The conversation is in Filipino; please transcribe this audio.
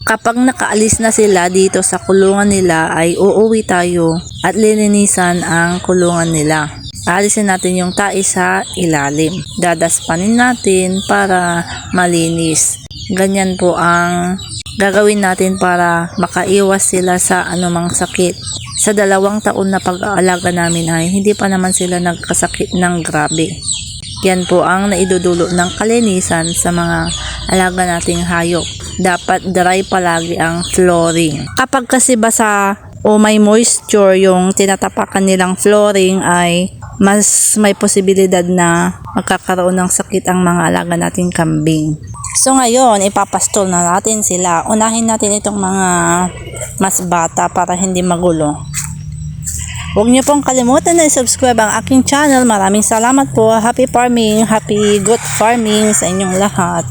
Kapag nakaalis na sila dito sa kulungan nila ay uuwi tayo at lilinisan ang kulungan nila. Alisin natin yung tae sa ilalim. Dadaspanin natin para malinis. Ganyan po ang gagawin natin para makaiwas sila sa anumang sakit. Sa 2 taon na pag-aalaga namin ay hindi pa naman sila nagkasakit ng grabe. Yan po ang naidudulot ng kalinisan sa mga alaga nating hayop. Dapat dry palagi ang flooring. Kapag kasi basa o may moisture yung tinatapakan nilang flooring ay mas may posibilidad na magkakaroon ng sakit ang mga alaga nating kambing. So ngayon, ipapastol na natin sila. Unahin natin itong mga mas bata para hindi magulo. Huwag niyo pong kalimutan na i-subscribe ang aking channel. Maraming salamat po. Happy farming, happy good farming sa inyong lahat.